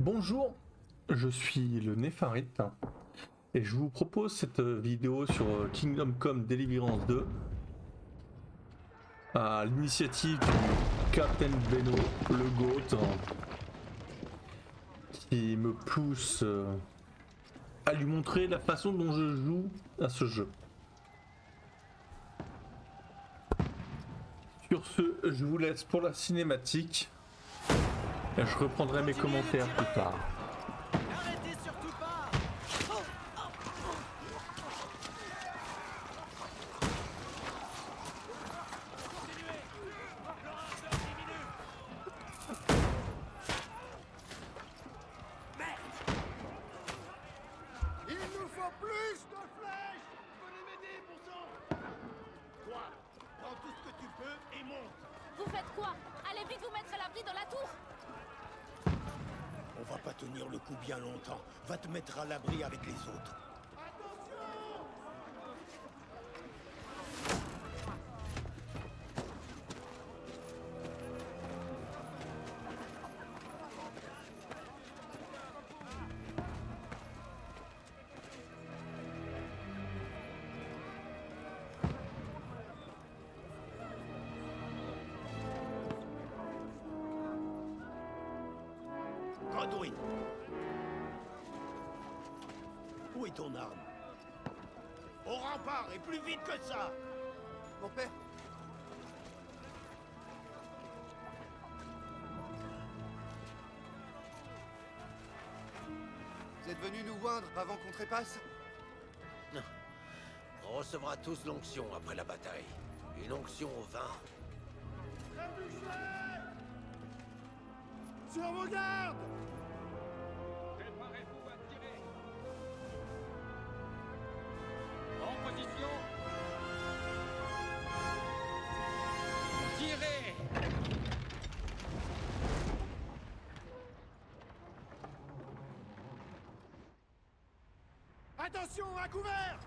Bonjour, je suis le Népharite et je vous propose cette vidéo sur Kingdom Come Deliverance 2 à l'initiative du Captain Beno, le GOAT, qui me pousse à lui montrer la façon dont je joue à ce jeu. Sur ce, je vous laisse pour la cinématique et je reprendrai mes commentaires plus tard. N'arrêtez surtout pas. Il nous faut plus de flèches. Venez m'aider, bon sang. Toi, prends tout ce que tu peux et monte. Vous faites quoi? Allez vite vous mettre à l'abri dans la tour! On va pas tenir le coup bien longtemps. Va te mettre à l'abri avec les autres. Godwin. Où est ton arme? Au rempart et plus vite que ça. Mon père. Vous êtes venu nous joindre avant qu'on trépasse? On recevra tous l'onction après la bataille. Une onction au vin. Sur vos gardes. Préparez-vous à tirer. En position. Tirez. Attention, à couvert.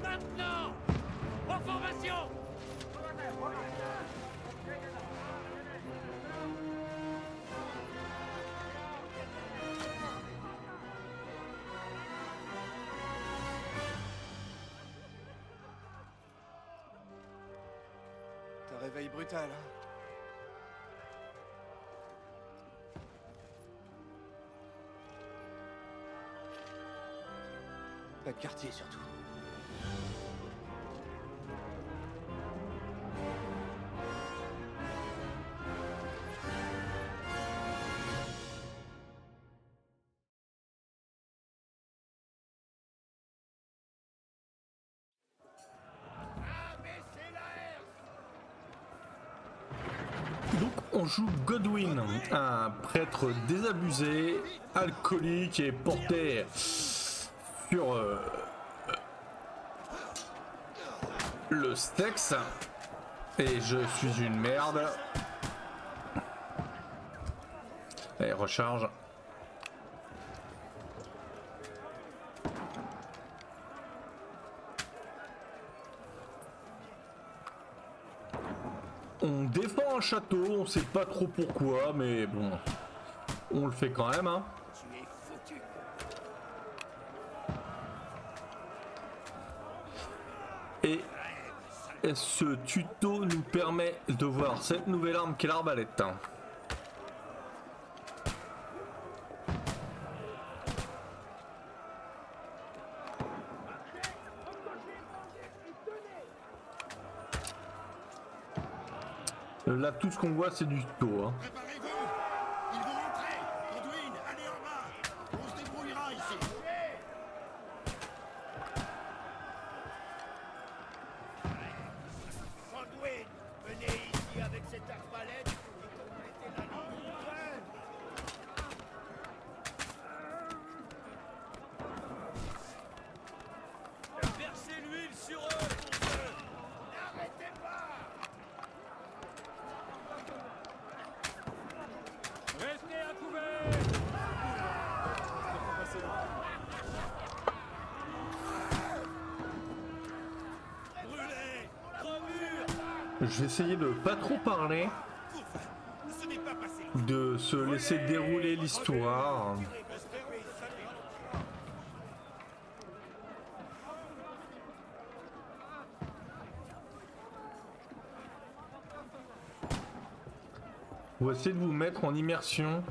Maintenant. En formation. C'est un réveil brutal, hein? Pas de quartier, surtout. Donc on joue Godwin, un prêtre désabusé, alcoolique et porté sur le Styx. Et je suis une merde. Allez, recharge. On défend un château, on sait pas trop pourquoi, mais bon, on le fait quand même, hein. Tu es foutu. Et ce tuto nous permet de voir cette nouvelle arme qu'est l'arbalète. Là, tout ce qu'on voit, c'est du tuto, hein. Préparez-vous. Ils vont rentrer. Godwin, allez en bas. On se débrouillera ici. Godwin, venez ici avec cette arbalète et complétez la ligne. Versez l'huile sur eux, mon Dieu. N'arrêtez pas. Je vais essayer de pas trop parler, Ce n'est pas passé. de se laisser dérouler l'histoire. On va essayer de vous mettre en immersion.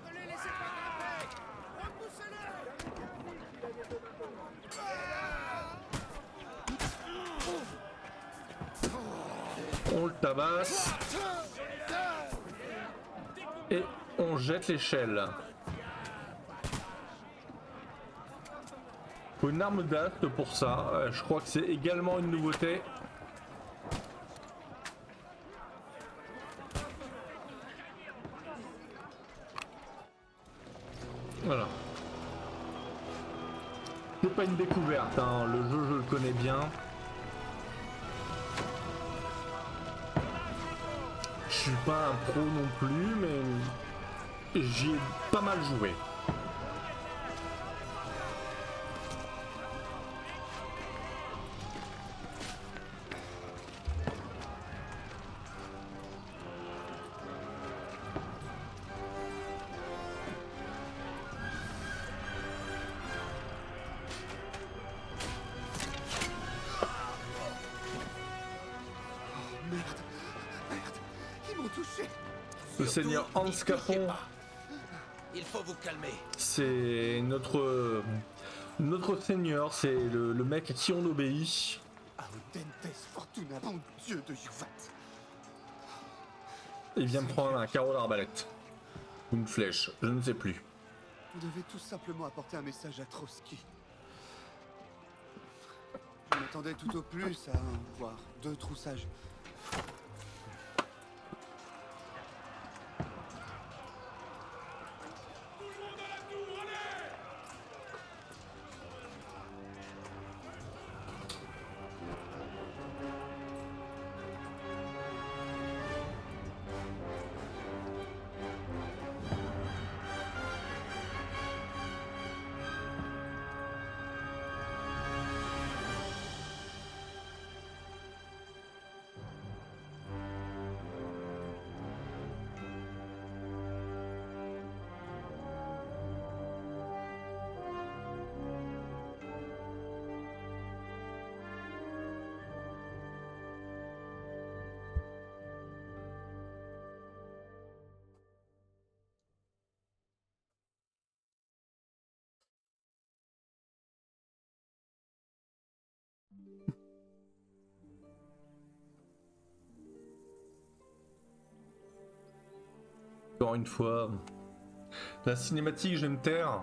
Ne les laissez pas grimper. Repoussez-le. On le tabasse. Et on jette l'échelle. Faut une arme d'assaut pour ça. Je crois que c'est également une nouveauté. Voilà. C'est pas une découverte, hein. Le jeu je le connais bien. Je suis pas un pro non plus, mais j'y ai pas mal joué. Ils m'ont touché. Le seigneur Hans Capon, Il faut vous calmer. c'est notre seigneur, c'est le mec à qui on obéit. Audentes Fortuna, bon Dieu de Yuvat. Il vient me prendre un carreau d'arbalète. Ou une flèche, je ne sais plus. Vous devez tout simplement apporter un message à Trotsky. Je m'attendais tout au plus à un, voire 2 troussages. Encore une fois, la cinématique, je vais me taire.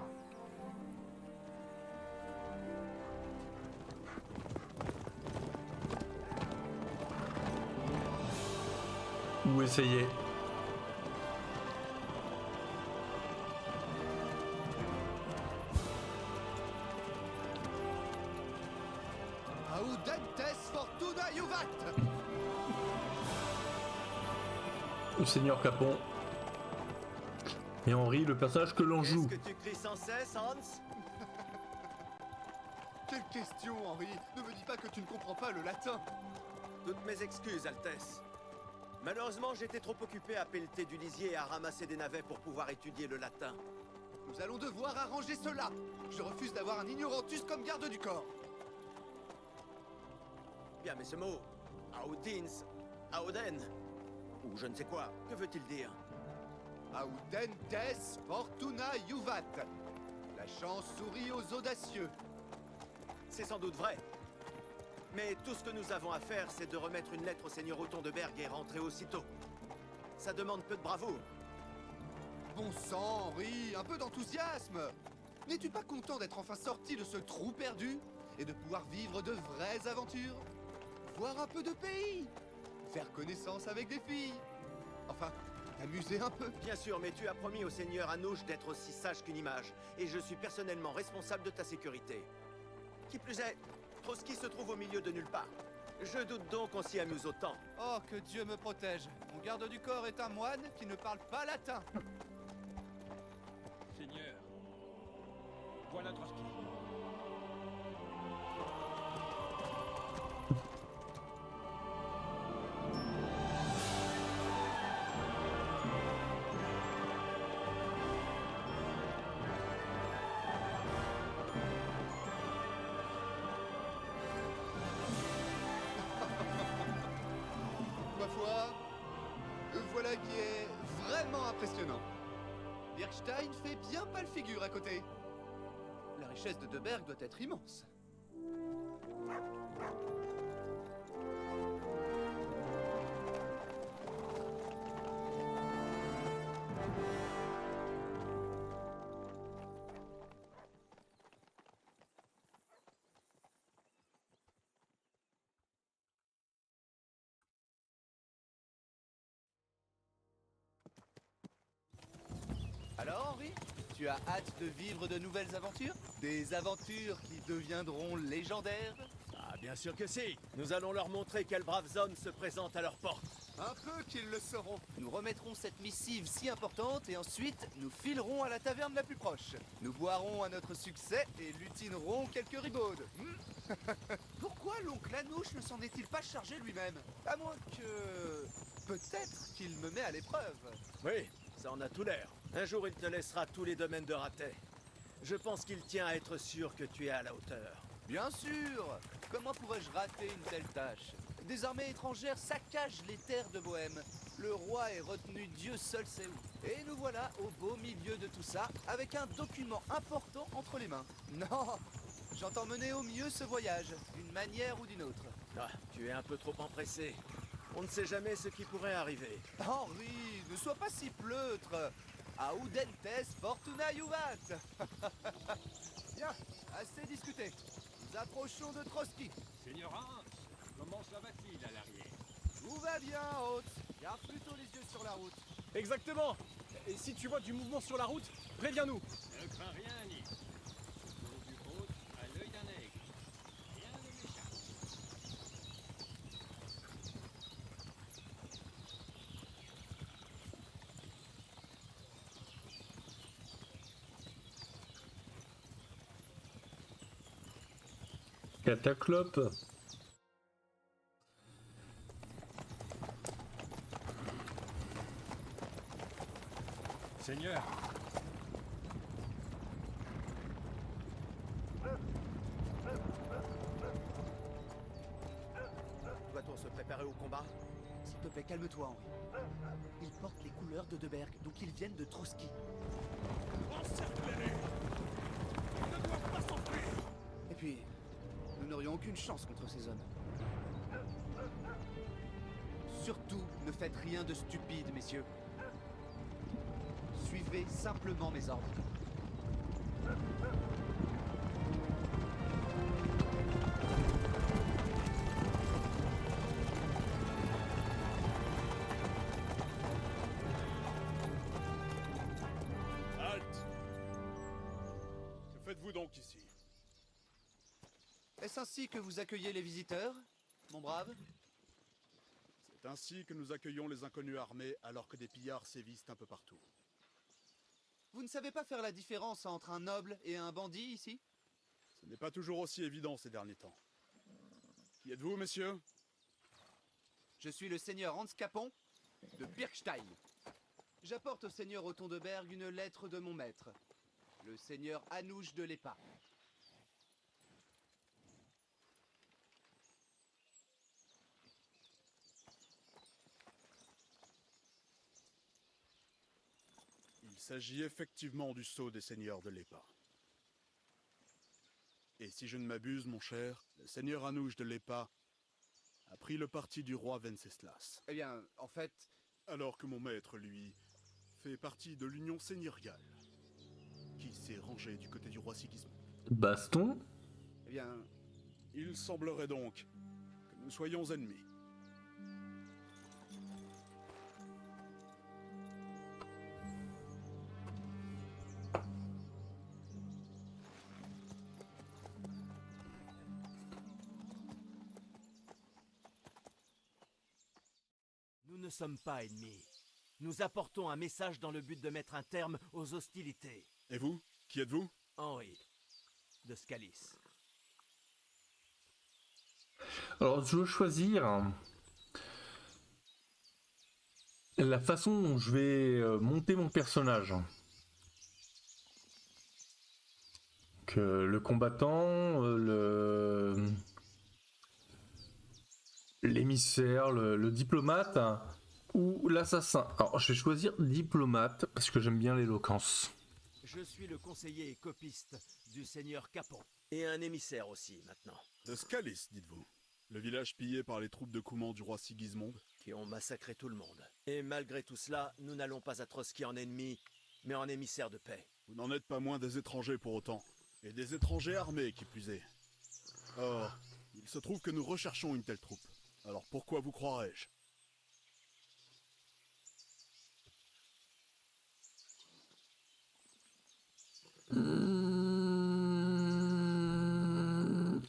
Ou essayer. Audentes Fortuna Yuvat. Le seigneur Capon. Et Henri, le personnage que l'on joue. Qu'est-ce que tu cries sans cesse, Hans? Quelle question, Henri. Ne me dis pas que tu ne comprends pas le latin. Toutes mes excuses, Altesse. Malheureusement, j'étais trop occupé à pelleter du lisier et à ramasser des navets pour pouvoir étudier le latin. Nous allons devoir arranger cela. Je refuse d'avoir un ignorantus comme garde du corps. Bien, mais ce mot, Audins, Auden, ou je ne sais quoi, que veut-il dire? Audentes Fortuna Yuvat. La chance sourit aux audacieux. C'est sans doute vrai. Mais tout ce que nous avons à faire, c'est de remettre une lettre au seigneur Othon de Berg et rentrer aussitôt. Ça demande peu de bravoure. Bon sang, Henri, un peu d'enthousiasme. N'es-tu pas content d'être enfin sorti de ce trou perdu et de pouvoir vivre de vraies aventures? Voir un peu de pays, faire connaissance avec des filles. Enfin, t'amuser un peu. Bien sûr, mais tu as promis au seigneur Anouche d'être aussi sage qu'une image, et je suis personnellement responsable de ta sécurité. Qui plus est, Trotsky se trouve au milieu de nulle part. Je doute donc qu'on s'y amuse autant. Oh, que Dieu me protège. Mon garde du corps est un moine qui ne parle pas latin. Seigneur, voilà Trotsky. Ma foi, voilà qui est vraiment impressionnant. Birkstein fait bien pâle figure à côté. La richesse de Deberg doit être immense. Alors Henri, tu as hâte de vivre de nouvelles aventures? Des aventures qui deviendront légendaires? Ah, bien sûr que si. Nous allons leur montrer quels braves hommes se présentent à leur porte. Un peu qu'ils le sauront. Nous remettrons cette missive si importante et ensuite nous filerons à la taverne la plus proche. Nous boirons à notre succès et lutinerons quelques ribaudes. Pourquoi l'oncle Anouche ne s'en est-il pas chargé lui-même? À moins que... peut-être qu'il me met à l'épreuve. Oui, ça en a tout l'air. Un jour, il te laissera tous les domaines de Ratet. Je pense qu'il tient à être sûr que tu es à la hauteur. Bien sûr! Comment pourrais-je rater une telle tâche? Des armées étrangères saccagent les terres de Bohême. Le roi est retenu Dieu seul sait où. Et nous voilà au beau milieu de tout ça, avec un document important entre les mains. Non! J'entends mener au mieux ce voyage, d'une manière ou d'une autre. Ah, tu es un peu trop empressé. On ne sait jamais ce qui pourrait arriver. Henri, ne sois pas si pleutre! Audentes fortuna juvat! Bien, assez discuté. Nous approchons de Trotsky. Seigneur Hans, comment ça va-t-il à l'arrière? Tout va bien, Haute. Garde plutôt les yeux sur la route. Exactement. Et si tu vois du mouvement sur la route, préviens-nous. Ne crains rien, Nick. Toujours du hôte à l'œil d'un aigle. Rien ne m'échappe. Cataclope. Seigneur, Doit-on se préparer au combat? S'il te plaît, calme-toi, Henri. Ils portent les couleurs de Deberg, donc ils viennent de Trotsky. encerclez-les! Ils ne doivent pas s'enfuir! Et puis, nous n'aurions aucune chance contre ces hommes. Surtout, ne faites rien de stupide, messieurs. Suivez simplement mes ordres. Halte. Que faites-vous donc ici? Est-ce ainsi que vous accueillez les visiteurs, mon brave? C'est ainsi que nous accueillons les inconnus armés alors que des pillards sévissent un peu partout. Vous ne savez pas faire la différence entre un noble et un bandit ici? Ce n'est pas toujours aussi évident ces derniers temps. Qui êtes-vous, messieurs? Je suis le seigneur Hans Capon de Birkstein. J'apporte au seigneur Othon de Berg une lettre de mon maître, le seigneur Anouche de l'Épa. Il s'agit effectivement du sceau des seigneurs de l'Épa. Et si je ne m'abuse, mon cher, le seigneur Anouche de l'Épa a pris le parti du roi Venceslas. Eh bien, en fait, Alors que mon maître, lui, fait partie de l'union seigneuriale, qui s'est rangé du côté du roi Sigismond. Baston. eh bien, Il semblerait donc que nous soyons ennemis. ne sommes pas ennemis. Nous apportons un message dans le but de mettre un terme aux hostilités. Et vous? Qui êtes-vous? Henri, de Scalis. Alors, je veux choisir la façon dont je vais monter mon personnage. Que le combattant, l'émissaire, le diplomate ou l'assassin. Alors, je vais choisir diplomate parce que j'aime bien l'éloquence. Je suis le conseiller et copiste du seigneur Capon. Et un émissaire aussi, maintenant. De Scalis, dites-vous. Le village pillé par les troupes de Couman du roi Sigismond. Qui ont massacré tout le monde. Et malgré tout cela, nous n'allons pas à Trotsky en ennemi, mais en émissaire de paix. Vous n'en êtes pas moins des étrangers pour autant. Et des étrangers armés, qui plus est. Or, il se trouve que nous recherchons une telle troupe. Alors pourquoi vous croirais-je?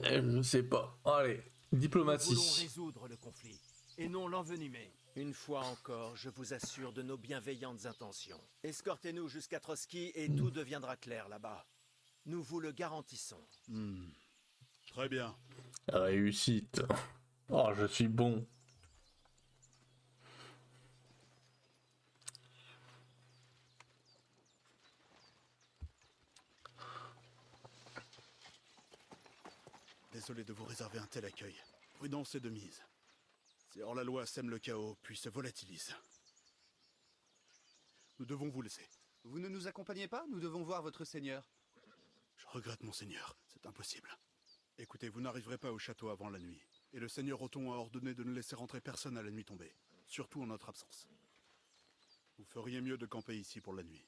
Je sais pas. Allez, Nous voulons diplomatie. résoudre le conflit, et non l'envenimer. Une fois encore, je vous assure de nos bienveillantes intentions. Escortez-nous jusqu'à Trotsky et tout deviendra clair là-bas. Nous vous le garantissons. Très bien. Réussite. Oh, je suis bon. Désolé de vous réserver un tel accueil. Prudence est de mise. Ces hors-la-loi sème le chaos, puis se volatilisent. Nous devons vous laisser. Vous ne nous accompagnez pas? Nous devons voir votre seigneur. Je regrette, monseigneur. C'est impossible. Écoutez, vous n'arriverez pas au château avant la nuit. Et le seigneur Othon a ordonné de ne laisser rentrer personne à la nuit tombée. Surtout en notre absence. Vous feriez mieux de camper ici pour la nuit.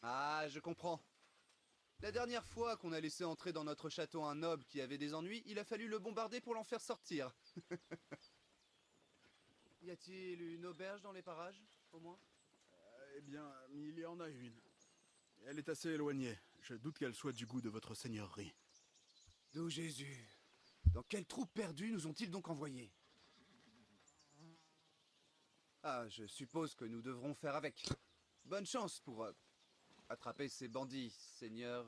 Ah, je comprends. La dernière fois qu'on a laissé entrer dans notre château un noble qui avait des ennuis, il a fallu le bombarder pour l'en faire sortir. Y a-t-il une auberge dans les parages, au moins? Eh bien, il y en a une. Elle est assez éloignée. Je doute qu'elle soit du goût de votre seigneurie. D'où Jésus? Dans quelle troupe perdue nous ont-ils donc envoyés? Ah, je suppose que nous devrons faire avec. Bonne chance pour attraper ces bandits, seigneur...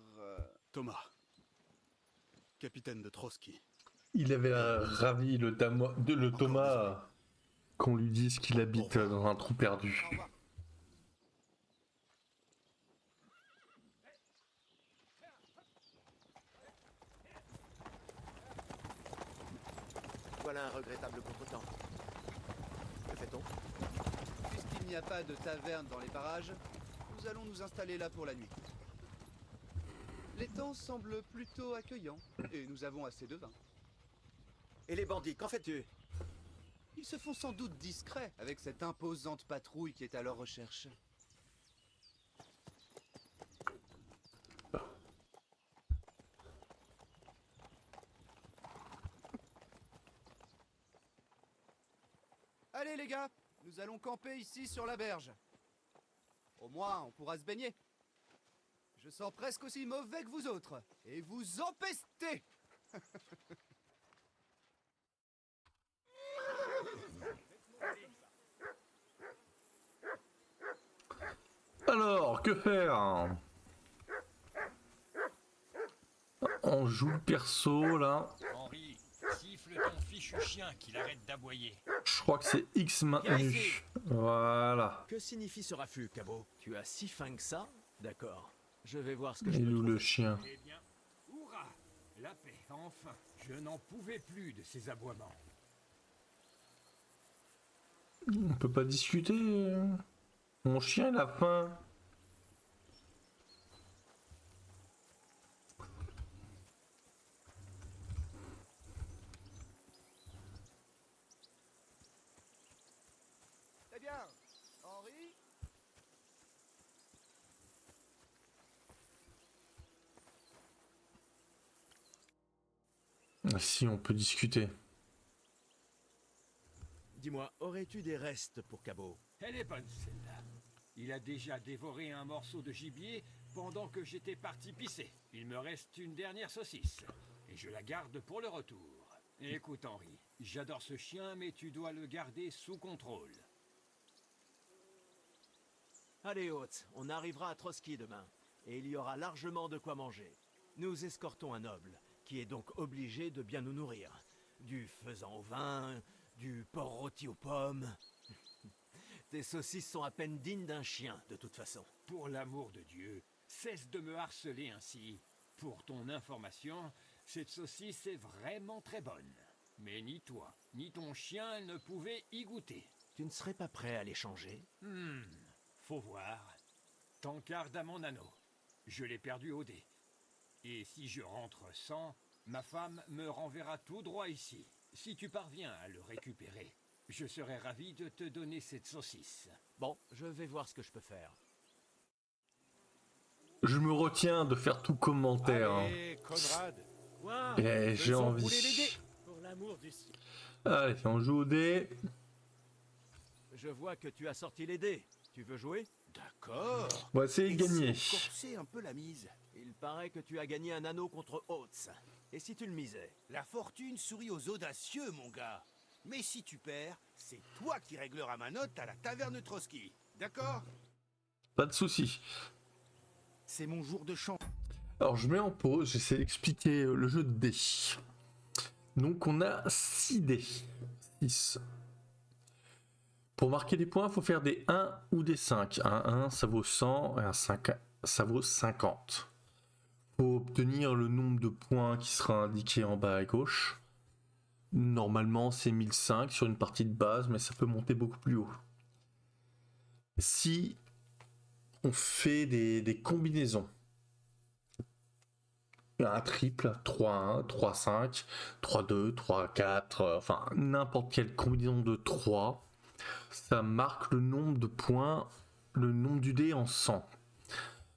Thomas. Capitaine de Trotsky. Il avait ravi le Thomas qu'on lui dise qu'il habite dans un trou perdu. Au revoir. Voilà un regrettable contretemps. Que fait-on? Puisqu'il n'y a pas de taverne dans les parages, nous allons nous installer là pour la nuit. Les temps semblent plutôt accueillants, et nous avons assez de vin. Et les bandits, qu'en fais-tu? Ils se font sans doute discrets avec cette imposante patrouille qui est à leur recherche. Allez les gars, nous allons camper ici sur la berge. Au moins, on pourra se baigner. Je sens presque aussi mauvais que vous autres, et vous empestez. Alors, que faire? On joue le perso là. Henri, siffle ton fichu chien qu'il arrête d'aboyer. Je crois que c'est X maintenu. Voilà. Que signifie ce raffut, Cabot? Tu as si faim que ça? D'accord. Je vais voir ce que je Et peux nous trouver. le chien. Eh bien, hurrah! La paix, enfin! Je n'en pouvais plus de ces aboiements. On peut pas discuter. Mon chien il a faim. Très bien. Henri? Si, on peut discuter. Dis-moi, aurais-tu des restes pour Cabot? Elle est bonne celle-là. Il a déjà dévoré un morceau de gibier pendant que j'étais parti pisser. Il me reste une dernière saucisse. Et je la garde pour le retour. Écoute Henri, j'adore ce chien mais tu dois le garder sous contrôle. Allez, Hôtes, on arrivera à Trotsky demain, et il y aura largement de quoi manger. Nous escortons un noble, qui est donc obligé de bien nous nourrir. Du faisan au vin, du porc rôti aux pommes. Tes saucisses sont à peine dignes d'un chien, de toute façon. Pour l'amour de Dieu, cesse de me harceler ainsi. Pour ton information, cette saucisse est vraiment très bonne. Mais ni toi, ni ton chien ne pouvaient y goûter. Tu ne serais pas prêt à les changer? Faut voir. T'encarde à mon anneau. Je l'ai perdu au dé. Et si je rentre sans, ma femme me renverra tout droit ici. Si tu parviens à le récupérer, je serai ravi de te donner cette saucisse. Bon, je vais voir ce que je peux faire. Je me retiens de faire tout commentaire. Allez, Conrad. Quoi? Et j'ai Faisons rouler les envie. dés. Pour l'amour du ciel. Allez, on joue au dé. Je vois que tu as sorti les dés. Tu veux jouer? D'accord. On va essayer de Et si gagner. on corsait un peu la mise? Il paraît que tu as gagné un anneau contre Hôtes. Et si tu le misais? La fortune sourit aux audacieux, mon gars. Mais si tu perds, c'est toi qui régleras ma note à la taverne Trotsky. D'accord? Pas de soucis. C'est mon jour de chance. Alors je mets en pause, j'essaie d'expliquer le jeu de dés. Donc on a 6 dés. 6. Pour marquer des points, il faut faire des 1 ou des 5. Un 1, ça vaut 100, et un 5, ça vaut 50. Pour obtenir le nombre de points qui sera indiqué en bas à gauche, normalement c'est 1005 sur une partie de base, mais ça peut monter beaucoup plus haut. Si on fait des combinaisons, un triple, 3-1, 3-5, 3-2, 3-4, enfin n'importe quelle combinaison de 3, ça marque le nombre de points, le nombre du dé en 100.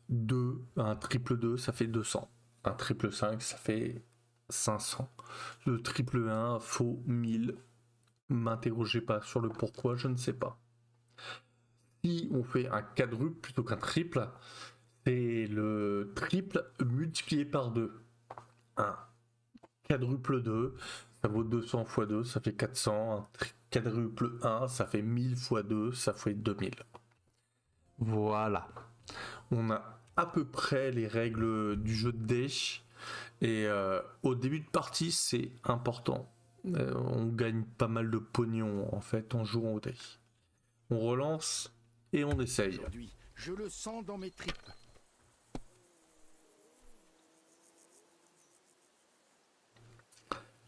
2, un triple 2, ça fait 200. Un triple 5, ça fait 500. Le triple 1 faut 1000. M'interrogez pas sur le pourquoi, je ne sais pas. Si on fait un quadruple plutôt qu'un triple, c'est le triple multiplié par 2. Un quadruple 2, ça vaut 200 x 2, ça fait 400. Un quadruple 1, ça fait 1000 x 2, ça fait 2000. Voilà. On a à peu près les règles du jeu de dés. Et au début de partie, c'est important. On gagne pas mal de pognon en fait en jouant au dés. On relance et on essaye. Aujourd'hui, je le sens dans mes tripes.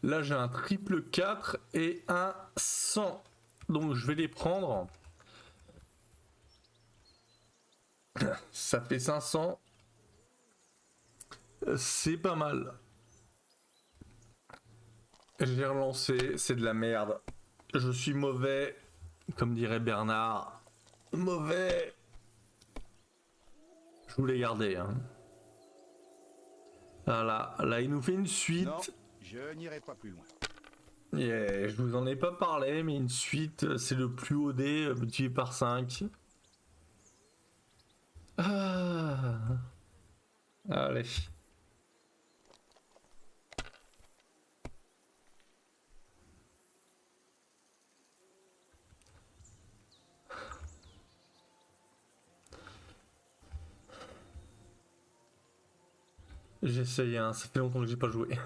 Là, j'ai un triple 4 et un 100. Donc, je vais les prendre. Ça fait 500. C'est pas mal. J'ai relancé, c'est de la merde. Je suis mauvais, comme dirait Bernard. Mauvais. Je voulais garder. Hein. Voilà, là il nous fait une suite. Non, je n'irai pas plus loin. Yeah, je vous en ai pas parlé, mais une suite, c'est le plus haut dé multiplié par 5. Ah. Allez. J'essaye, hein. Ça fait longtemps que j'ai pas joué.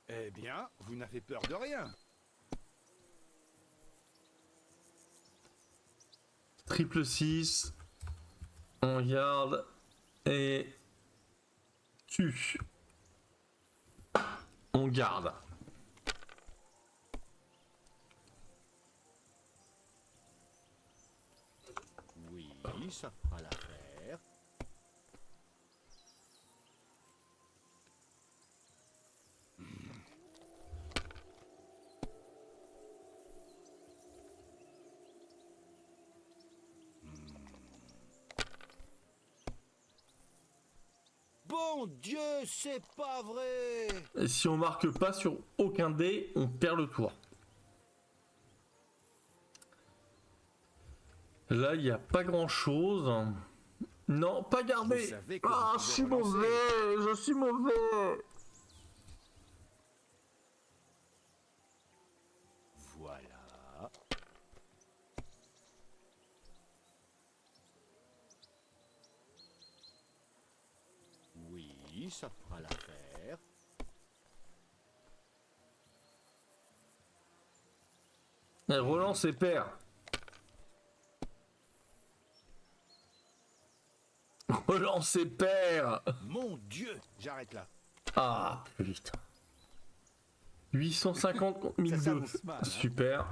Eh bien, vous n'avez peur de rien. Triple 6. On garde. Et... tue. On garde. Oui, ça fera l'affaire. Bon Dieu, c'est pas vrai! Et si on marque pas sur aucun dé, on perd le tour. Là, il n'y a pas grand chose. Non, pas Vous garder. savez que Ah, vous je suis pouvez relancer. mauvais. Je suis mauvais. Voilà. Oui, ça fera l'affaire. Relance et perd. Relance et perd. Mon Dieu, j'arrête là. Ah, putain. 850 contre 1002. s'annonce mal, hein. Super.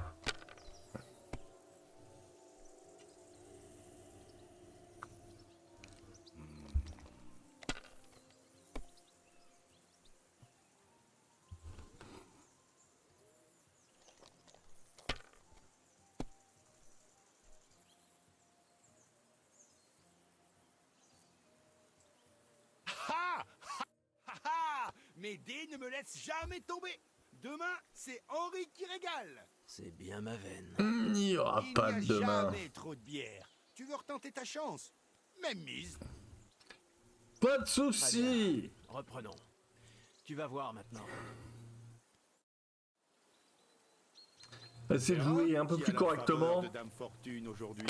Ha! Ha! Mes dés ne me laissent jamais tomber. Demain, c'est Henri qui régale. C'est bien ma veine. Il n'y aura Il pas n'y a de demain. jamais trop de bière. Tu veux retenter ta chance? Même mise. Pas de Très soucis. bien. Reprenons. Tu vas voir maintenant. Essayez de jouer un peu Qui a plus la faveur correctement. de Dame Fortune aujourd'hui.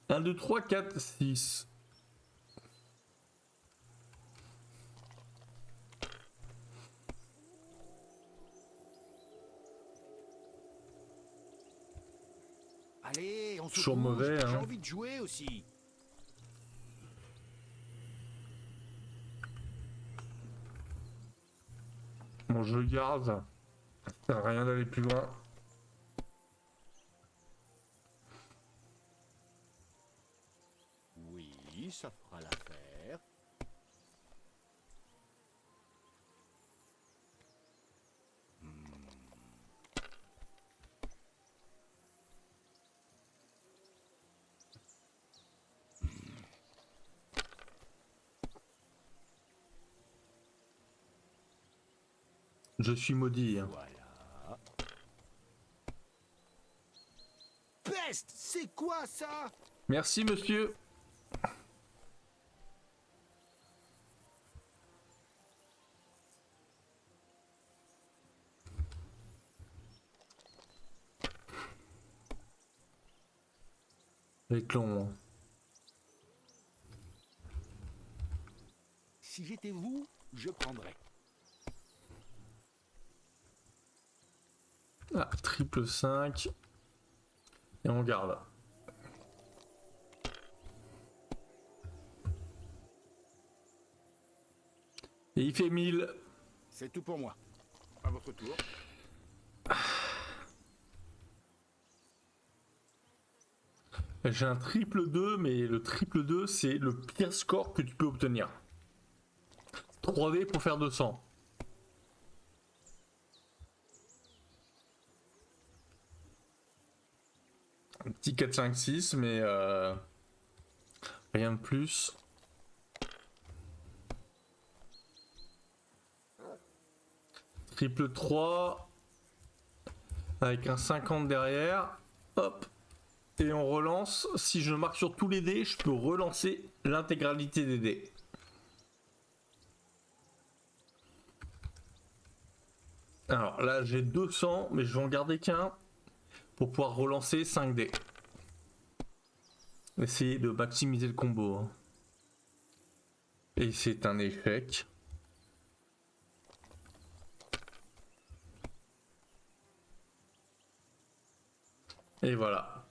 Un, 2, 3, 4, 6. Allez, on se Toujours bouge, mauvais, j'ai hein. envie de jouer aussi. Bon, je le garde. Ça sert à rien d'aller plus loin. Oui, ça fera l'affaire. Je suis maudit. Hein. Voilà. Peste, c'est quoi ça? Merci, monsieur. Avec long. Hein. Si j'étais vous, je prendrais. Ah, triple 5. Et on garde. Et il fait 1000. C'est tout pour moi. À votre tour. J'ai un triple 2, mais le triple 2, c'est le pire score que tu peux obtenir. 3D pour faire 200. Un petit 4, 5, 6, mais rien de plus. Triple 3 avec un 50 derrière. Hop. Et on relance. Si je marque sur tous les dés, je peux relancer l'intégralité des dés. Alors là, j'ai 200, mais je vais en garder qu'un pour pouvoir relancer 5 dés. Essayer de maximiser le combo. Hein. Et c'est un échec. Et voilà.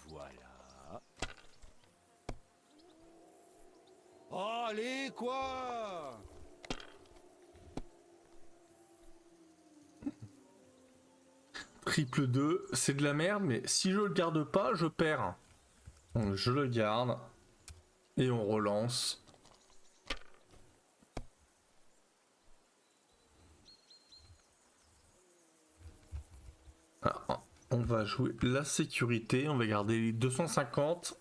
Voilà. Oh, allez, quoi? Triple 2, c'est de la merde, mais si je le garde pas, je perds. Donc je le garde. Et on relance. Ah, on va jouer la sécurité, on va garder les 250.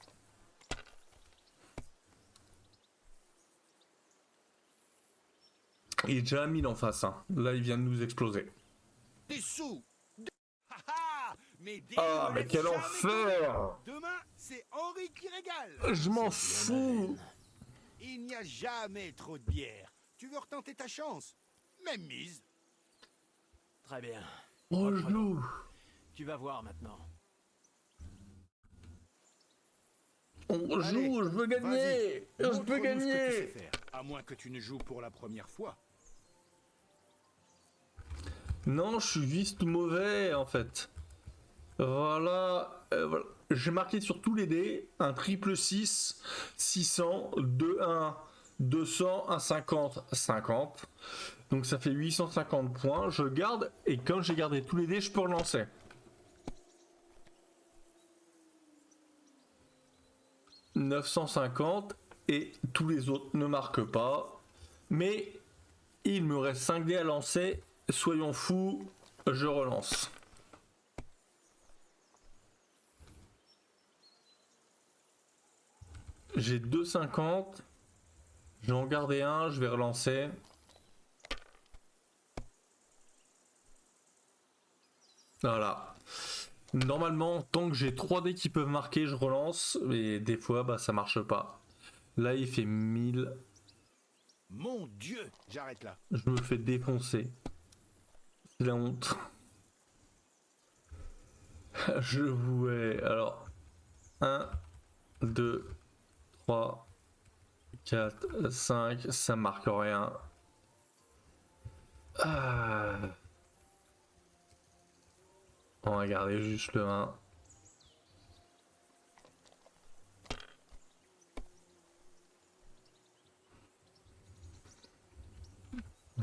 Il est déjà à 1000 en face. Hein. Là, il vient de nous exploser. Des sous. Haha. Mes dés Ah, ne mais laissent quel jamais enfer! tomber. Demain, c'est Henri qui régale. Je m'en C'est bien ma fous! veine. Il n'y a jamais trop de bière. Tu veux retenter ta chance? Même mise. Très bien. Oh, Reprenons. genou. Tu vas voir maintenant. On Allez, joue, je veux gagner. Je veux Montre-nous ce que tu sais gagner. faire, à moins que tu ne joues pour la première fois. Non, je suis juste mauvais en fait. Voilà, voilà. J'ai marqué sur tous les dés un triple 6, 600, 2 1, 200, 1 50, 50. Donc ça fait 850 points. Je garde et quand j'ai gardé tous les dés, je peux relancer. « 950 et tous les autres ne marquent pas. Mais il me reste 5 dés à lancer. Soyons fous, je relance. J'ai 2,50. Je vais en garder un, je vais relancer. Voilà. Normalement, tant que j'ai 3 dés qui peuvent marquer, je relance. Et des fois, bah, ça marche pas. Là, il fait 1000. Mon Dieu, j'arrête là. Je me fais défoncer. C'est la honte. Je vouais. Alors. 1, 2, 3, 4, 5. Ça marque rien. Ah. On va garder juste le 1.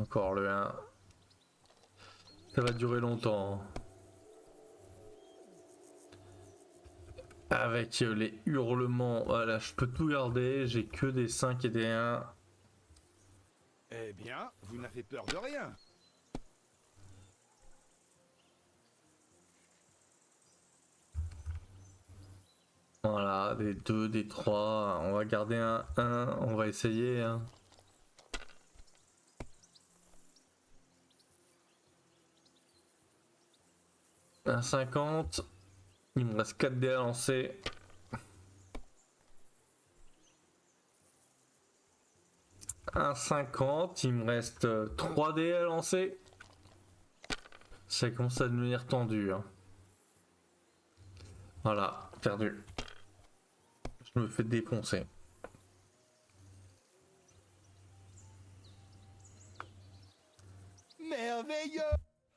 Encore le 1. Ça va durer longtemps. Avec les hurlements, voilà, je peux tout garder. J'ai que des 5 et des 1. Eh bien, vous n'avez peur de rien. Voilà, des 2, des 3. On va garder un 1. On va essayer. Hein. Un 50. Il me reste 4 dés à lancer. Un 50. Il me reste 3 dés à lancer. Ça commence à devenir tendu. Hein. Voilà, perdu. Je me fais défoncer. Merveilleux.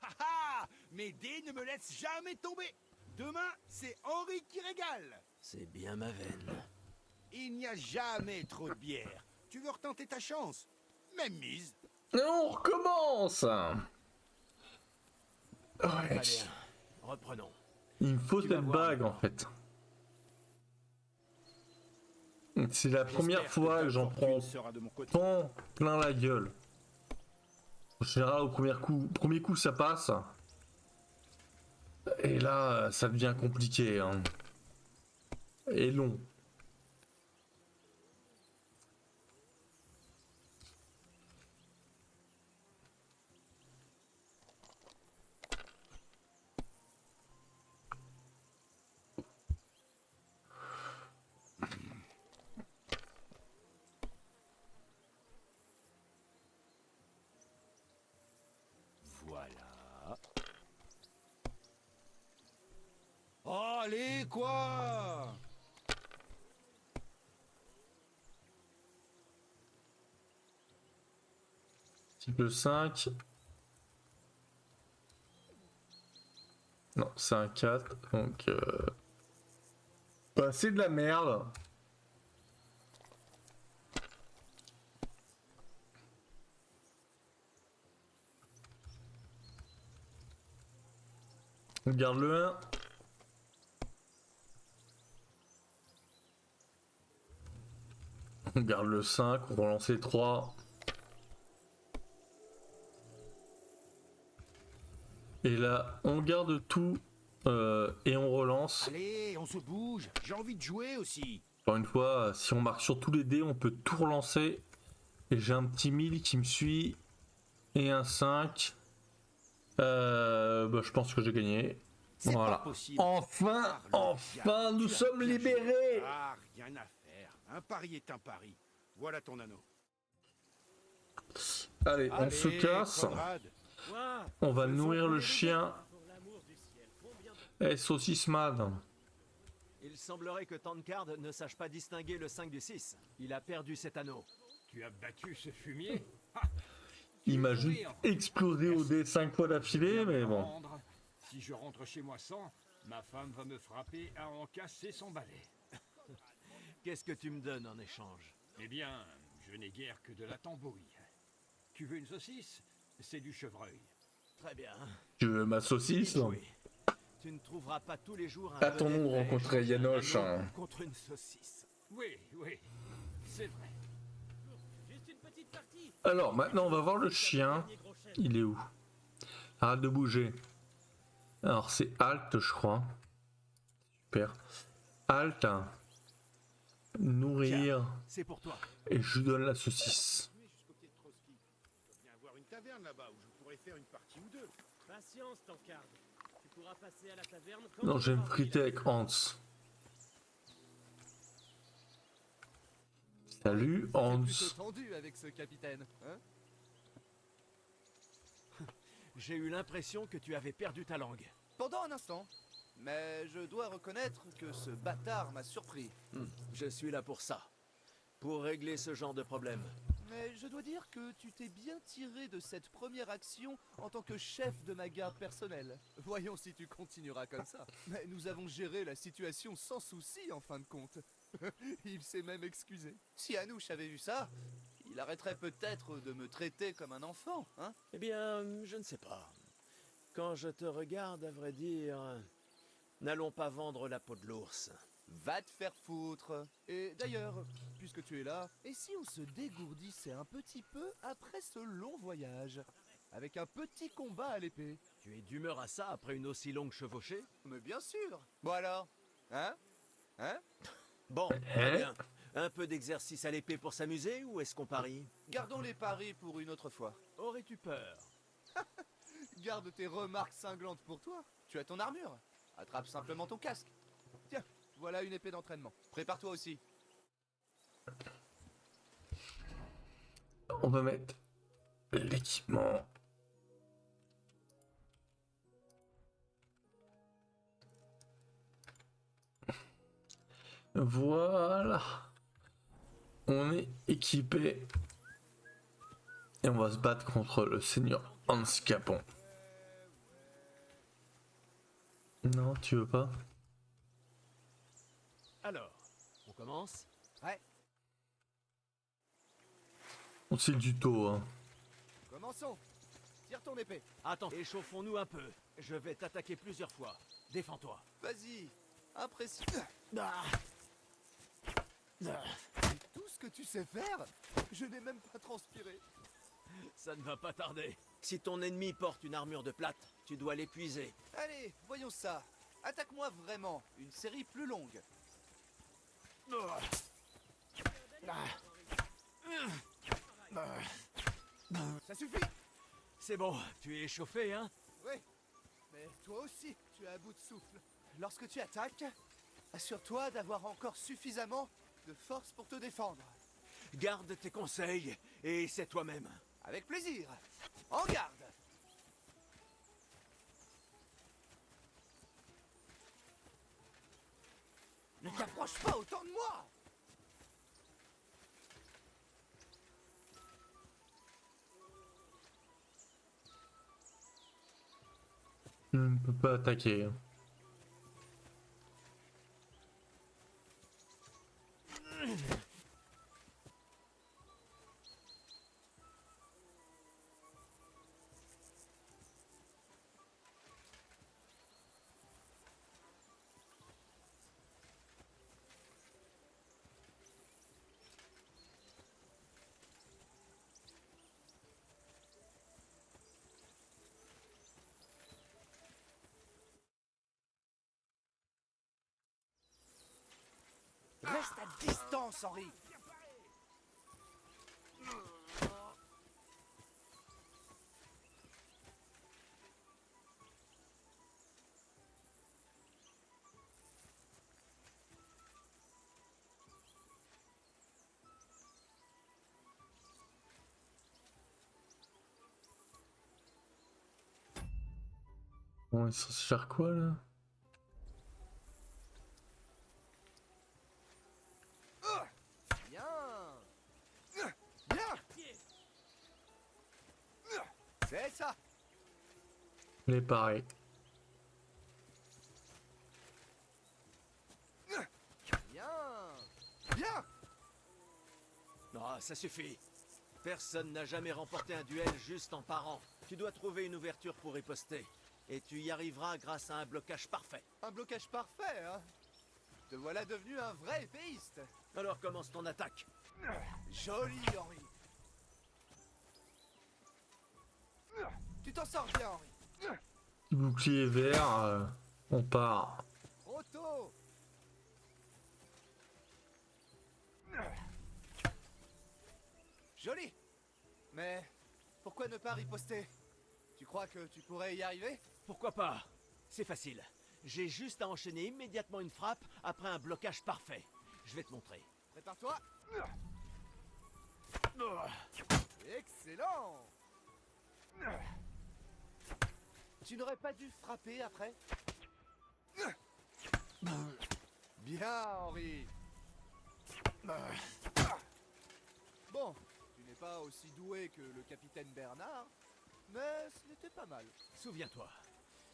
Haha. Mes dés ne me laissent jamais tomber. Demain, c'est Henri qui régale. C'est bien ma veine. Il n'y a jamais trop de bière. Tu veux retenter ta chance? Même mise. Et on recommence. Ouais. Très bien. Reprenons. Il me faut Tu vas cette voir bague en maintenant. fait. C'est la première J'espère fois que ta j'en fortune prends sera de mon côté. tant plein la gueule. En général, au premier coup ça passe. Et là, ça devient compliqué. Hein. Et long. Voilà. Oh, allez, quoi? Type 5. Non, c'est un 4. Donc. Bah, c'est de la merde. On garde le 1. On garde le 5. On relance les 3. Et là, on garde tout et on relance. Allez, on se bouge. J'ai envie de jouer aussi. Encore une fois, si on marque sur tous les dés, on peut tout relancer. Et j'ai un petit 1000 qui me suit. Et un 5. Bah, je pense que j'ai gagné. C'est Voilà. pas possible. Enfin, Parle enfin, bien. nous Tu as sommes bien joué. libérés. Ah, rien à faire. Un pari est un pari. Voilà ton anneau. Allez, on se Allez, casse. Conrad. On va nourrir le chien. Eh, saucisse man. Il semblerait que Tankard ne sache pas distinguer le 5 du 6. Il a perdu cet anneau. Tu as battu ce fumier? Il m'a juste explosé au dé 5 fois d'affilée, mais bon. Rendre. Si je rentre chez moi sans, ma femme va me frapper à en casser son balai. Qu'est-ce que tu me donnes en échange? Eh bien, je n'ai guère que de la tambouille. Tu veux une saucisse? C'est du chevreuil. Très bien. Tu veux ma saucisse? Oui. Tu ne trouveras pas tous les jours un Attendons de honnête rencontrer échange d'un Yanoche, anneau hein. contre une saucisse. Oui, oui, c'est vrai. Alors, maintenant, on va voir le chien. Il est où? Arrête de bouger. Alors, c'est Halt, je crois. Super. Halt. Nourrir. Tiens, c'est pour toi. Et je lui donne la saucisse. Viens voir une taverne là-bas où je pourrais faire une partie ou deux. Patience, Tankard. Tu pourras passer à la taverne quand Non, tu j'aime auras friter envie. avec Hans. Salut, Hans. Plutôt tendu avec ce capitaine, hein? J'ai eu l'impression que tu avais perdu ta langue. Pendant un instant. Mais je dois reconnaître que ce bâtard m'a surpris. Je suis là pour ça. Pour régler ce genre de problème. Mais je dois dire que tu t'es bien tiré de cette première action en tant que chef de ma garde personnelle. Voyons si tu continueras comme ça. Mais nous avons géré la situation sans souci en fin de compte. Il s'est même excusé. Si Anouche avait vu ça, il arrêterait peut-être de me traiter comme un enfant, hein? Eh bien, je ne sais pas. Quand je te regarde, à vrai dire, n'allons pas vendre la peau de l'ours. Va te faire foutre. Et d'ailleurs, puisque tu es là, et si on se dégourdissait un petit peu après ce long voyage, avec un petit combat à l'épée? Tu es d'humeur à ça après une aussi longue chevauchée? Mais bien sûr. Bon alors, hein? Hein? Bon, très bien. Un peu d'exercice à l'épée pour s'amuser ou est-ce qu'on parie? Gardons les paris pour une autre fois. Aurais-tu peur? Garde tes remarques cinglantes pour toi. Tu as ton armure. Attrape simplement ton casque. Tiens, voilà une épée d'entraînement. Prépare-toi aussi. On va mettre l'équipement. Voilà. On est équipé. Et on va se battre contre le seigneur Hans Capon. Non, tu veux pas? Alors, on commence? Ouais, On c'est du taux, hein. commençons. Tire ton épée. Attends, échauffons-nous un peu. Je vais t'attaquer plusieurs fois. Défends-toi. Vas-y. Imprécis. C'est tout ce que tu sais faire? Je n'ai même pas transpiré. Ça ne va pas tarder. Si ton ennemi porte une armure de plate, tu dois l'épuiser. Allez, voyons ça. Attaque-moi vraiment. Une série plus longue. Ça suffit. C'est bon, tu es échauffé, hein? Oui. Mais toi aussi, tu es à bout de souffle. Lorsque tu attaques, assure-toi d'avoir encore suffisamment de force pour te défendre. Garde tes conseils et c'est toi-même. Avec plaisir. En garde. Ne t'approche pas autant de moi. Je ne peux pas attaquer. Reste à distance, Henri. On est censé faire quoi là? Bien. Bien. C'est ça. Il est pareil. Bien. Bien. Non, ça suffit. Personne n'a jamais remporté un duel juste en parant. Tu dois trouver une ouverture pour riposter. Et tu y arriveras grâce à un blocage parfait. Un blocage parfait, hein. Te voilà devenu un vrai épéiste. Alors commence ton attaque. Joli, Henri. Tu t'en sors bien, Henri. Petit bouclier vert, on part. Trop tôt. Joli. Mais pourquoi ne pas riposter? Tu crois que tu pourrais y arriver? Pourquoi pas? C'est facile. J'ai juste à enchaîner immédiatement une frappe après un blocage parfait. Je vais te montrer. Prépare-toi. Excellent. Tu n'aurais pas dû frapper après? Bien, Henri. Bon, tu n'es pas aussi doué que le capitaine Bernard, mais ce n'était pas mal. Souviens-toi,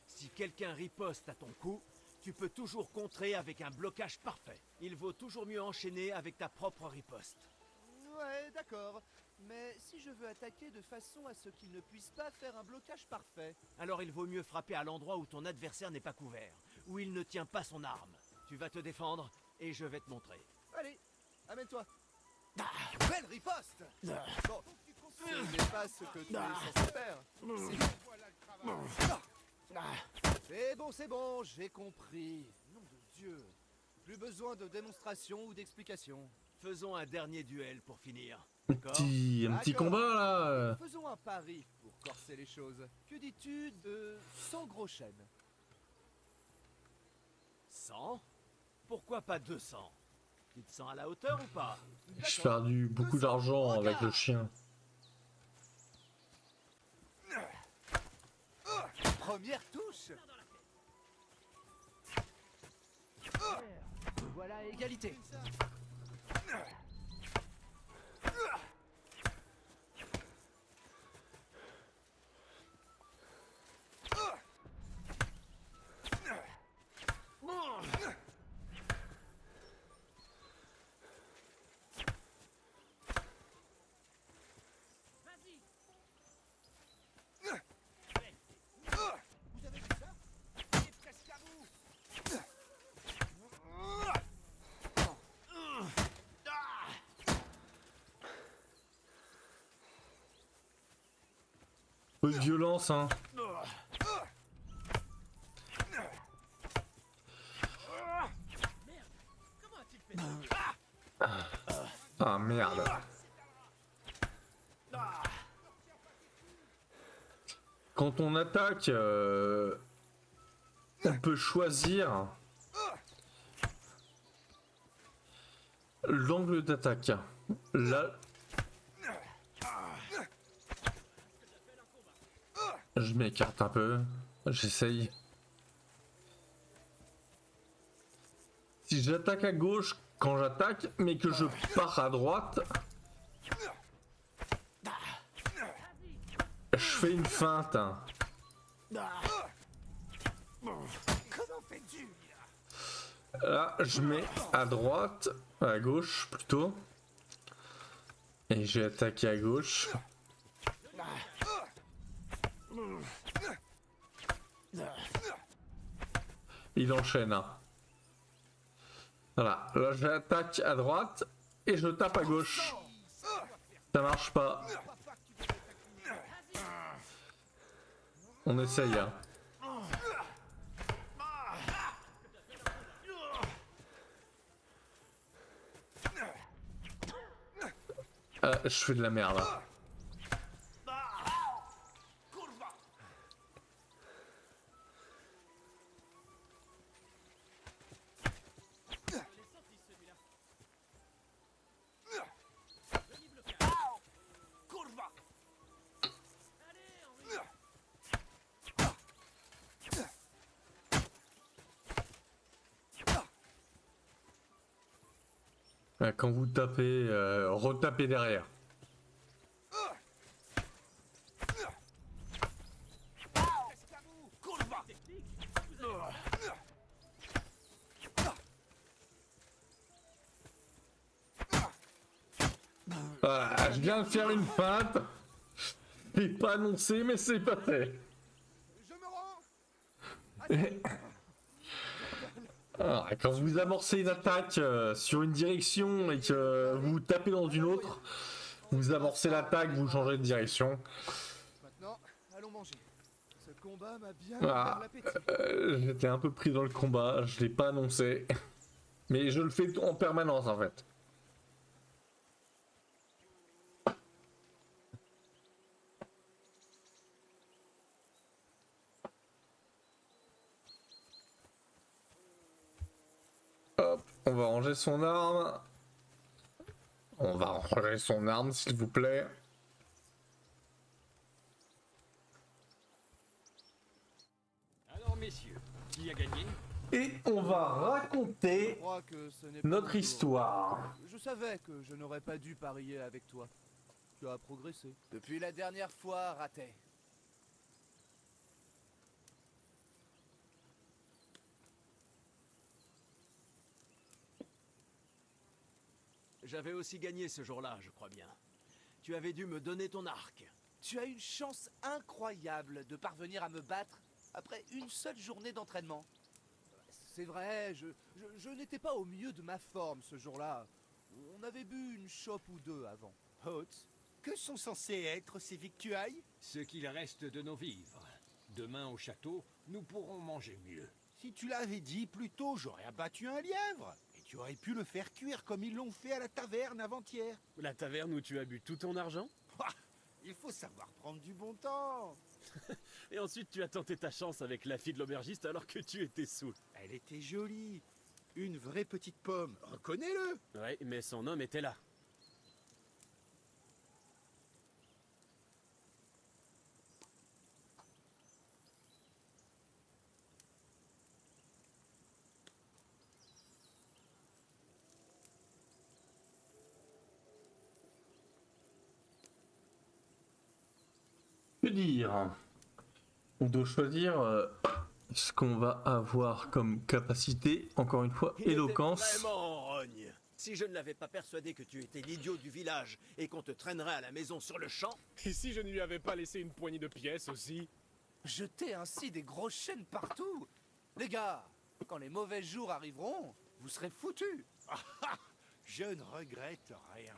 si quelqu'un riposte à ton coup, tu peux toujours contrer avec un blocage parfait. Il vaut toujours mieux enchaîner avec ta propre riposte. Ouais, d'accord. Mais si je veux attaquer de façon à ce qu'il ne puisse pas faire un blocage parfait. Alors il vaut mieux frapper à l'endroit où ton adversaire n'est pas couvert, où il ne tient pas son arme. Tu vas te défendre et je vais te montrer. Allez, amène-toi. Belle riposte. Bon, ce n'est pas ce que tu es censé faire. C'est bon, j'ai compris. Nom de Dieu. Plus besoin de démonstration ou d'explication. Faisons un dernier duel pour finir. Un petit combat là. Faisons un pari pour corser les choses. Que dis-tu de 100 gros chênes? 100? Pourquoi pas 200? Tu te sens à la hauteur ou pas? J'ai perdu beaucoup d'argent avec le chien. Première touche. Voilà égalité. Peu de violence, hein. Ah merde. Quand on attaque, on peut choisir l'angle d'attaque. Là, je m'écarte un peu, j'essaye. Si j'attaque à gauche quand j'attaque, mais que je pars à droite, je fais une feinte. Comment fais-tu? Là, je mets à droite, à gauche plutôt. Et j'ai attaqué à gauche. Il enchaîne. Hein. Voilà, là j'attaque à droite et je tape à gauche. Ça marche pas. On essaye. Hein. Je fais de la merde. Là. Quand vous tapez, retapez derrière. Je viens de faire une feinte. C'est pas annoncé, mais c'est pas fait. Je me rends. Quand vous amorcez une attaque sur une direction et que vous tapez dans une autre, vous amorcez l'attaque, vous changez de direction. Maintenant, allons manger. Ce combat m'a bien ouvert l'appétit. J'étais un peu pris dans le combat, je l'ai pas annoncé. Mais je le fais en permanence en fait. Hop, on va ranger son arme. On va ranger son arme, s'il vous plaît. Alors, messieurs, qui a gagné? Et on va raconter Je crois que ce n'est pas notre mon tour. histoire. Je savais que je n'aurais pas dû parier avec toi. Tu as progressé. Depuis la dernière fois, raté. J'avais aussi gagné ce jour-là, je crois bien. Tu avais dû me donner ton arc. Tu as une chance incroyable de parvenir à me battre après une seule journée d'entraînement. C'est vrai, je n'étais pas au mieux de ma forme ce jour-là. On avait bu une chope ou deux avant. Hôtes, que sont censés être ces victuailles? Ce qu'il reste de nos vivres. Demain au château, nous pourrons manger mieux. Si tu l'avais dit plus tôt, j'aurais abattu un lièvre. Et tu aurais pu le faire cuire comme ils l'ont fait à la taverne avant-hier. La taverne où tu as bu tout ton argent? Il faut savoir prendre du bon temps. Et ensuite tu as tenté ta chance avec la fille de l'aubergiste alors que tu étais saoul. Elle était jolie. Une vraie petite pomme, reconnais-le. Ouais, mais son homme était là. Que dire? On doit choisir ce qu'on va avoir comme capacité, encore une fois, Il était éloquence. vraiment rogne. Si je ne l'avais pas persuadé que tu étais l'idiot du village et qu'on te traînerait à la maison sur le champ, Et si je ne lui avais pas laissé une poignée de pièces aussi? Jetez ainsi des grosses chaînes partout. Les gars, quand les mauvais jours arriveront, vous serez foutus. Je ne regrette rien.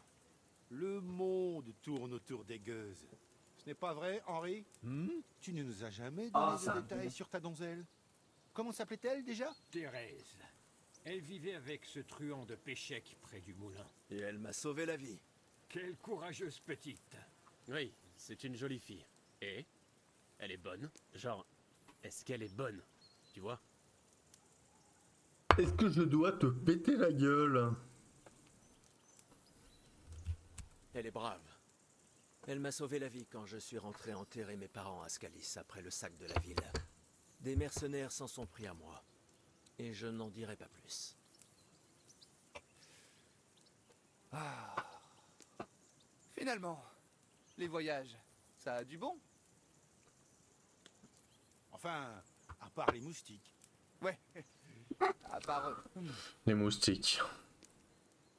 Le monde tourne autour des gueuses. Ce n'est pas vrai, Henri? Tu ne nous as jamais donné de détails sur ta donzelle. Comment s'appelait-elle déjà? Thérèse. Elle vivait avec ce truand de Péchec près du moulin. et elle m'a sauvé la vie. Quelle courageuse petite. Oui, c'est une jolie fille. Et elle est bonne. Genre, est-ce qu'elle est bonne? Tu vois? Est-ce que je dois te péter la gueule? Elle est brave. Elle m'a sauvé la vie quand je suis rentré enterrer mes parents à Scalis après le sac de la ville. Des mercenaires s'en sont pris à moi. Et je n'en dirai pas plus. Finalement, les voyages, ça a du bon. Enfin, à part les moustiques. Ouais, à part eux. Les moustiques.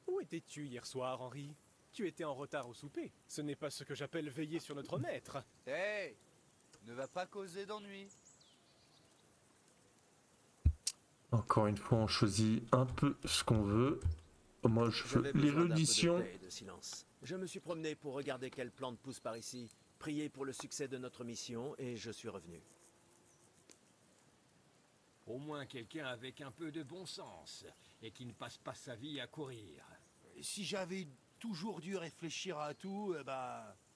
Où étais-tu hier soir, Henri? Tu étais en retard au souper. Ce n'est pas ce que j'appelle veiller sur notre maître. Hey, ne va pas causer d'ennui. Encore une fois, on choisit un peu ce qu'on veut. Moi, je veux J'avais besoin d'un peu de l'érudition. paix et de silence. Je me suis promené pour regarder quelles plantes poussent par ici, prier pour le succès de notre mission, et je suis revenu. Au moins quelqu'un avec un peu de bon sens et qui ne passe pas sa vie à courir. Si j'avais toujours dû réfléchir à tout,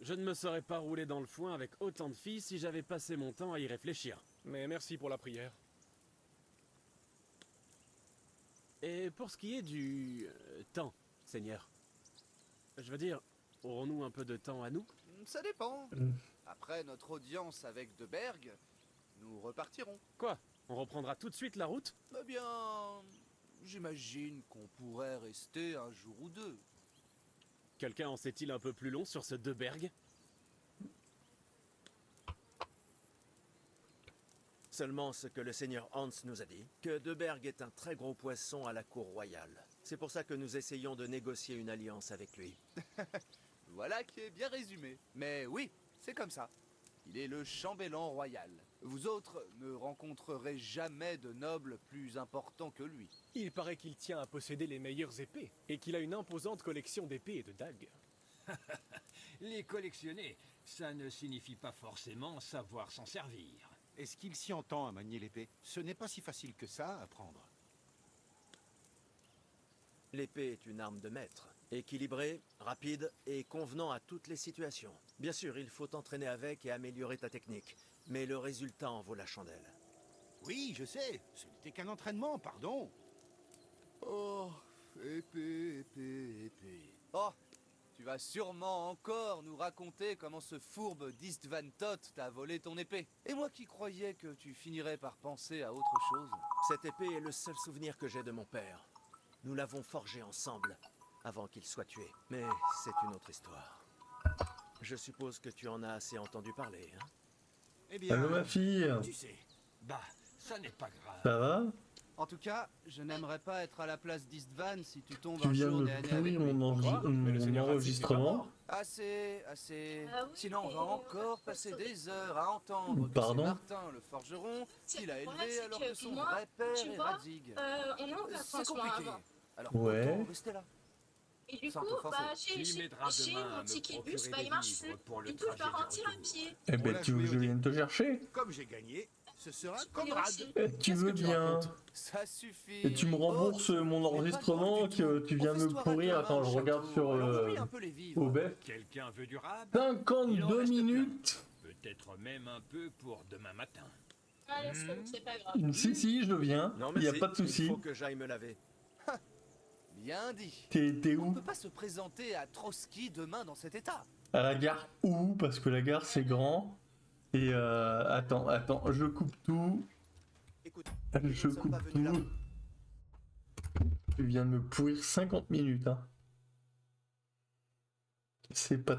Je ne me serais pas roulé dans le foin avec autant de filles si j'avais passé mon temps à y réfléchir. Mais merci pour la prière. Et pour ce qui est du temps, Seigneur, je veux dire, aurons-nous un peu de temps à nous? Ça dépend. Après notre audience avec De Berg, nous repartirons. Quoi? On reprendra tout de suite la route? Eh bien, j'imagine qu'on pourrait rester un jour ou deux. Quelqu'un en sait-il un peu plus long sur ce Deberg? Seulement ce que le seigneur Hans nous a dit, que Deberg est un très gros poisson à la cour royale. C'est pour ça que nous essayons de négocier une alliance avec lui. Voilà qui est bien résumé. Mais oui, c'est comme ça. Il est le chambellan royal. Vous autres ne rencontrerez jamais de noble plus important que lui. Il paraît qu'il tient à posséder les meilleures épées, et qu'il a une imposante collection d'épées et de dagues. Les collectionner, ça ne signifie pas forcément savoir s'en servir. Est-ce qu'il s'y entend à manier l'épée? Ce n'est pas si facile que ça à apprendre. L'épée est une arme de maître, équilibrée, rapide et convenant à toutes les situations. Bien sûr, il faut t'entraîner avec et améliorer ta technique, mais le résultat en vaut la chandelle. Oui, je sais. Ce n'était qu'un entraînement, pardon. Oh, épée, épée, épée. Oh, tu vas sûrement encore nous raconter comment ce fourbe d'Istvan Toth t'a volé ton épée. Et moi qui croyais que tu finirais par penser à autre chose. Cette épée est le seul souvenir que j'ai de mon père. Nous l'avons forgée ensemble, avant qu'il soit tué. Mais c'est une autre histoire. Je suppose que tu en as assez entendu parler, hein? Eh bien, Allô ma fille, tu sais. Bah, ça n'est pas grave. ça va? En tout cas, je n'aimerais pas être à la place d'Istvan si tu tombes Tu un viens jour de nez à nez avec pourrir lui. Mais le mon Seigneur Ratzinger enregistrement. Assez, assez. Ah oui, Sinon, on va mais, encore passer des heures à entendre que Pardon? c'est Martin, le forgeron, qui l'a Le problème, élevé c'est alors que que son moi, vrai père tu est vois, Radzig. on est en C'est vacances moi compliqué. avant. Alors Ouais. autant rester là. Et du Sans coup, t'offenser. Qui m'aidera chez demain à mon me petit bus, procurer bah, des il marche livres plus. pour le Du coup, je dois trajet de partir à retour. pied. Eh On ben l'a tu veux joué que je au dé. vienne te chercher? Comme j'ai gagné, ce sera Oui, Conrad. aussi. Eh, tu Qu'est-ce veux que tu bien? racontes? Ça suffit. Et tu me rembourses Oh, mon mais pas enregistrement drôle du que tout. tu viens On me festoiera pourrir demain quand au je regarde château. sur Alors oublie un peu les vivres. OBEF. Quelqu'un veut du rab? 52 reste plein. minutes? Peut-être même un peu pour demain matin. Ah, laisse tomber, c'est pas grave. Si, je viens. Non, Il y a merci. pas de souci. Il faut que j'aille me laver. Bien dit. T'es On où? ne peut pas se présenter à Trotsky demain dans cet état. À la gare où? Parce que la gare c'est grand. Et attends, je coupe tout. Écoute, Je nous ne sommes coupe pas venus là. tout. Tu viens de me pourrir 50 minutes, hein. C'est pas très